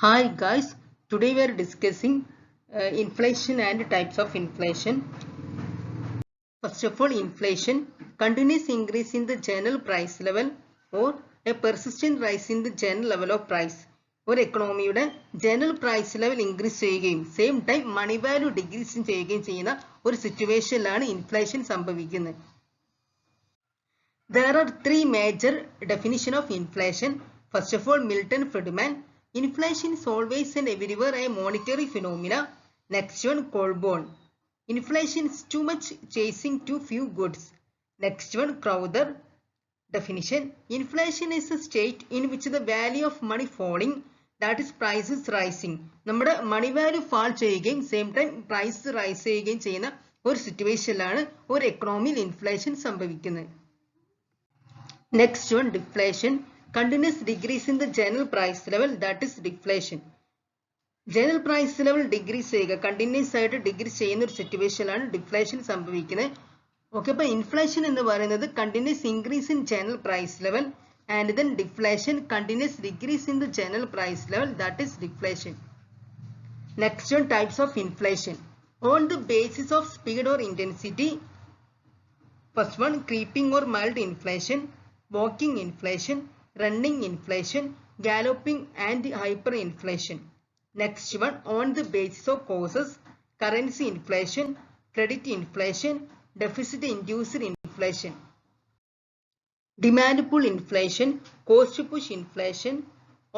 Hi guys, today we are discussing inflation and types of inflation. First of all, inflation, continuous increase in the general price level or a persistent rise in the general level of price. ഒരു എക്കണോമിയുടെ general price level increase ചെയ്യുകയും same time money value decrease ചെയ്യുകയും ചെയ്യുന്ന ഒരു സിറ്റുവേഷനിലാണ് inflation സംഭവിക്കുന്നത്. There are three major definitions of inflation. First of all, Milton Friedman. Inflation is always and everywhere a monetary phenomena. Next one, Colborn. Inflation is too much chasing too few goods. Next one, Crowther. Definition. Inflation is a state in which the value of money falling, that is prices rising. നമ്മുടെ മണി value fall ചെയ്യുകയും same time price rice ചെയ്യുകയും ചെയ്യുന്ന ഒരു സിറ്റുവേഷനിലാണ് ഒരു എക്കണോമിയിൽ inflation സംഭവിക്കുന്നത്. Next one, deflation. Continuous decrease in the general price level, that is deflation. General price level decrease ചെയ്യുക continuous ആയിട്ട് decrease ചെയ്യുന്ന ഒരു സിറ്റുവേഷനിലാണ് ഡിഫ്ലേഷൻ സംഭവിക്കുന്നത്. ഓക്കെ, അപ്പോൾ ഇൻഫ്ലേഷൻ എന്ന് പറയുന്നത് continuous increase in general price level and then deflation continuous decrease in the general price level, that is deflation. Next one, types of inflation on the basis of speed or intensity. First one, creeping or mild inflation, walking inflation, running inflation, galloping and hyperinflation. Next one, on the basis of causes, currency inflation, credit inflation, deficit induced inflation. Demand pull inflation, cost push inflation,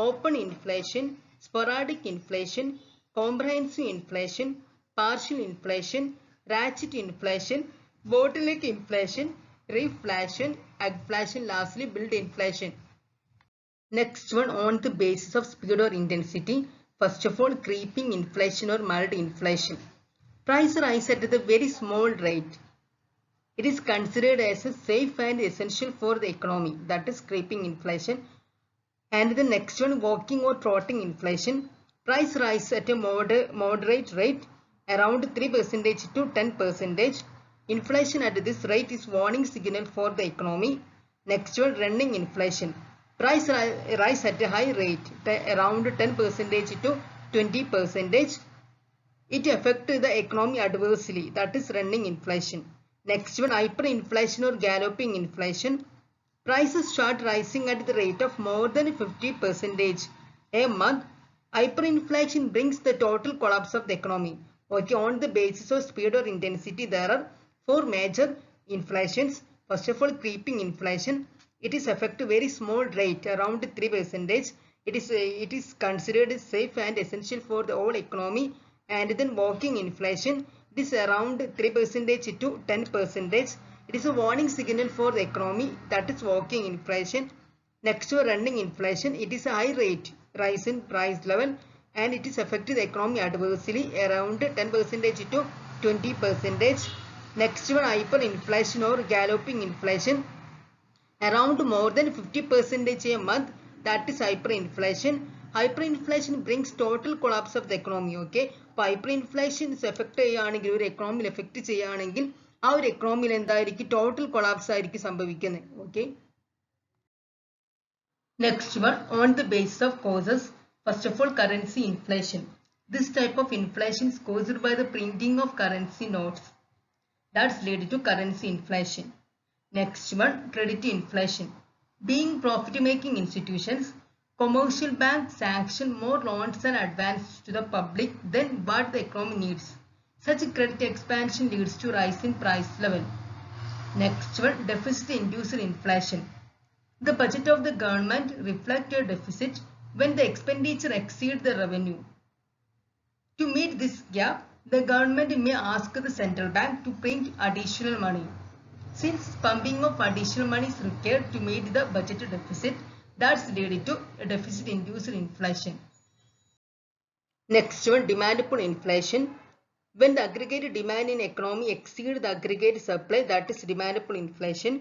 open inflation, sporadic inflation, comprehensive inflation, partial inflation, ratchet inflation, bottleneck inflation, reflation, agflation, lastly build inflation. Next one, on the basis of speed or intensity. First of all, creeping inflation or mild inflation. Price rise at the very small rate. It is considered as a safe and essential for the economy, that is creeping inflation. And the next one, walking or trotting inflation. Price rise at a moderate rate around 3% to 10%. Inflation at this rate is warning signal for the economy. Next one, running inflation. Price rise at a high rate around 10% to 20%. It affects the economy adversely, that is running inflation. Next one, hyperinflation or galloping inflation. Prices start rising at the rate of more than 50% a month. Hyperinflation brings the total collapse of the economy. Okay, on the basis of speed or intensity, there are four major inflations. First of all, creeping inflation. It is affect very small rate around 3%. It is considered safe and essential for the whole economy. And then walking inflation. It is around 3% to 10%. It is a warning signal for the economy, that is walking inflation. Next to running inflation. It is a high rate rise in price level and it is affecting the economy adversely around 10% to 20%. Next one, hyperinflation or galloping inflation. Around more than 50% a month, that is hyperinflation. Hyperinflation brings total collapse of the economy. Okay, അപ്പോൾ hyperinflation effect ചെയ്യുകയാണെങ്കിൽ ഒരു എക്കണോമിയിൽ effect ചെയ്യുകയാണെങ്കിൽ ആ ഒരു എക്കണോമിയിൽ എന്തായിരിക്കും total collapse ആയിരിക്കും സംഭവിക്കുന്നത്. Okay, next one, on the basis of causes. First of all, currency inflation. This type of inflation is caused by the printing of currency notes. That's lead to currency inflation. Next one, credit inflation. Being profit-making institutions, commercial banks sanction more loans and advances to the public than what the economy needs. Such credit expansion leads to rise in price level. Next one, deficit-induced inflation. The budget of the government reflects a deficit when the expenditure exceeds the revenue. To meet this gap, the government may ask the central bank to print additional money. Since pumping of additional money is required to meet the budget deficit, that's leading to a deficit-induced inflation. Next one, demand pull inflation. When the aggregate demand in economy exceeds the aggregate supply, that is demand pull inflation.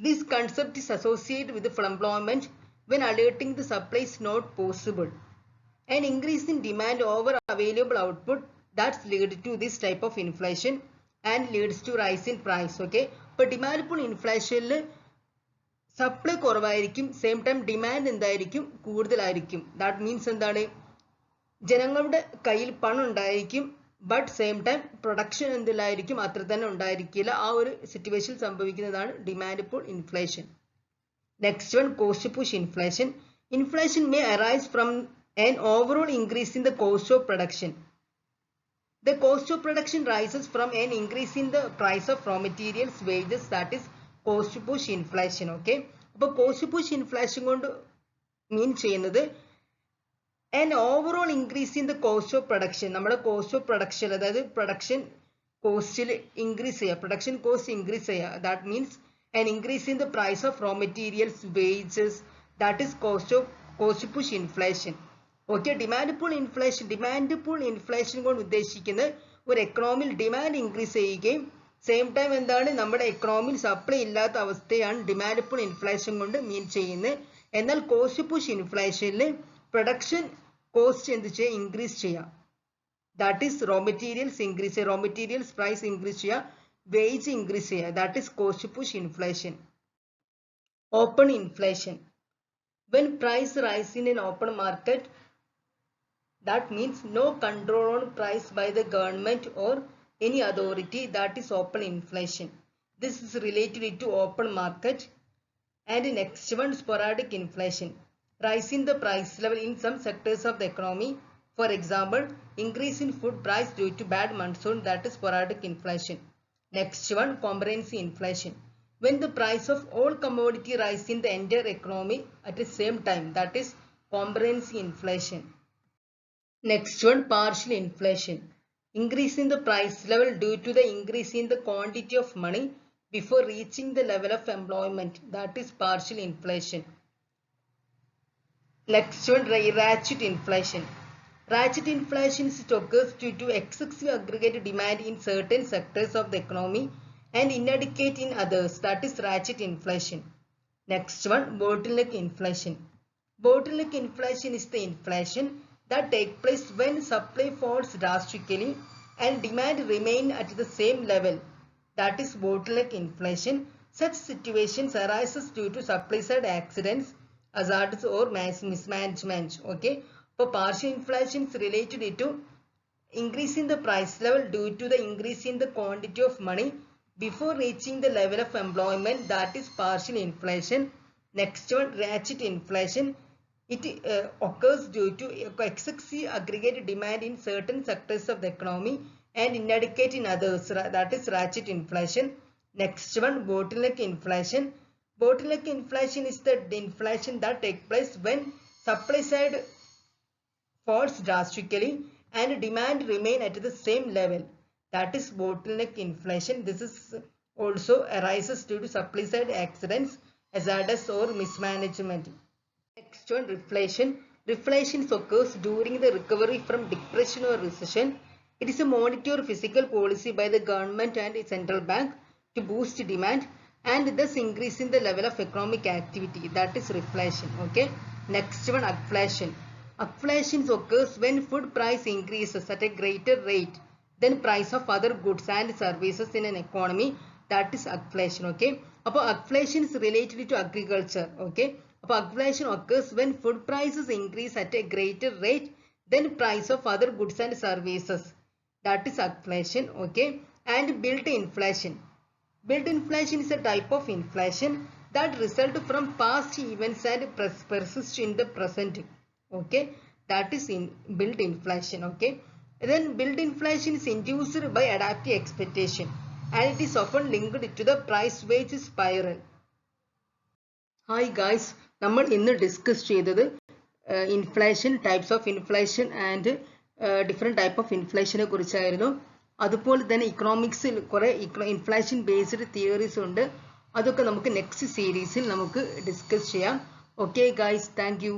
This concept is associated with the employment when alerting the supply is not possible. An increase in demand over available output, that's lead to this type of inflation and leads to rise in price. Okay, but demand pull inflation supply കുറവായിരിക്കും, same time demand എന്തായിരിക്കും, കൂടുതലായിരിക്കും. That means എന്താണ്, ജനങ്ങളുടെ കയ്യിൽ പണം ഉണ്ടായിരിക്കും, but same time production എന്തിലായിരിക്കും, അത്ര തന്നെ ഉണ്ടായിരിക്കില്ല. ആ ഒരു സിറ്റുവേഷൻ സംഭവിക്കുന്നതാണ് demand pull inflation. Next one, cost push inflation. Inflation may arise from an overall increase in the cost of production. The cost of production rises from an increase in the price of raw materials, wages, that is cost push inflation. Okay, അപ്പോൾ cost push inflation കൊണ്ട് mean ചെയ്യുന്നത് an overall increase in the cost of production. നമ്മുടെ cost of production, അതായത് production കോസ്റ്റിൽ increase ചെയ്യുക, production cost increase ചെയ്യുക. That means an increase in the price of raw materials, wages, that is cost push inflation. Okay, demand pull inflation കൊണ്ട് ഉദ്ദേശിക്കുന്നത് ഒരു എക്കണോമിയിൽ demand increase ചെയ്യുകയും same time എന്താണ്, നമ്മുടെ എക്കണോമിയിൽ supply ഇല്ലാത്ത അവസ്ഥയാണ് ഡിമാൻഡ് പുൾ ഇൻഫ്ലേഷൻ കൊണ്ട് മീൻ ചെയ്യുന്നത്. എന്നാൽ കോസ്റ്റ് പുഷ് ഇൻഫ്ലേഷനിൽ പ്രൊഡക്ഷൻ കോസ്റ്റ് എന്ത് ചെയ്യുക, ഇൻക്രീസ് ചെയ്യുക. That is raw materials increase ചെയ്യുക, റോ മെറ്റീരിയൽസ് പ്രൈസ് ഇൻക്രീസ് ചെയ്യുക, വേജ് ഇൻക്രീസ് ചെയ്യുക. That is cost push inflation. Open inflation. When price rise in an open market, that means no control on price by the government or any authority, that is open inflation. This is related to open market. And next one, sporadic inflation. Rise in the price level in some sectors of the economy. For example, increase in food price due to bad monsoon, that is sporadic inflation. Next one, comprehensive inflation. When the price of all commodity rise in the entire economy at the same time, that is comprehensive inflation. Next one, partial inflation. Increase in the price level due to the increase in the quantity of money before reaching the level of employment, that is partial inflation. Next one, ratchet inflation. Ratchet inflation occurs due to excessive aggregate demand in certain sectors of the economy and inadequate in others, that is ratchet inflation. Next one, bottleneck inflation. Bottleneck inflation is the inflation that takes place when supply falls drastically and demand remain at the same level, that is bottleneck inflation. Such situations arises due to supply side accidents, hazards or mismanagement. Okay, for partial inflation is related to increase in the price level due to the increase in the quantity of money before reaching the level of employment, that is partial inflation. Next one, ratchet inflation. It occurs due to excessive aggregate demand in certain sectors of the economy and inadequate in others, that is ratchet inflation. Next one, bottleneck inflation. Bottleneck inflation is the inflation that takes place when supply side falls drastically and demand remain at the same level, that is bottleneck inflation. This is also arises due to supply side accidents, hazards or mismanagement. Next one, reflation. Reflation occurs during the recovery from depression or recession. It is a monetary physical policy by the government and the central bank to boost demand and thus increasing the level of economic activity, that is reflation. Okay. Next one, agflation. Agflation occurs when food price increases at a greater rate than price of other goods and services in an economy, that is agflation. Okay, അപ്പോൾ agflation is related to agriculture. Okay, അപ്പോൾ agflation occurs when food prices increase at a greater rate than price of other goods and services, that is agflation. Okay, and built inflation. Built inflation is a type of inflation that result from past events and persist in the present. Okay, that is in built inflation. Okay, then built inflation is induced by adaptive expectation and it is often linked to the price wage spiral. Hi guys, നമ്മൾ ഇന്ന് discuss ചെയ്തത് inflation, types of inflation and different type of ഇൻഫ്ലേഷനെ കുറിച്ചായിരുന്നു. അതുപോലെ തന്നെ ഇക്കണോമിക്സിൽ കുറേ inflation based theories ഉണ്ട്. അതൊക്കെ നമുക്ക് നെക്സ്റ്റ് സീരീസിൽ നമുക്ക് ഡിസ്കസ് ചെയ്യാം. Okay guys, thank you.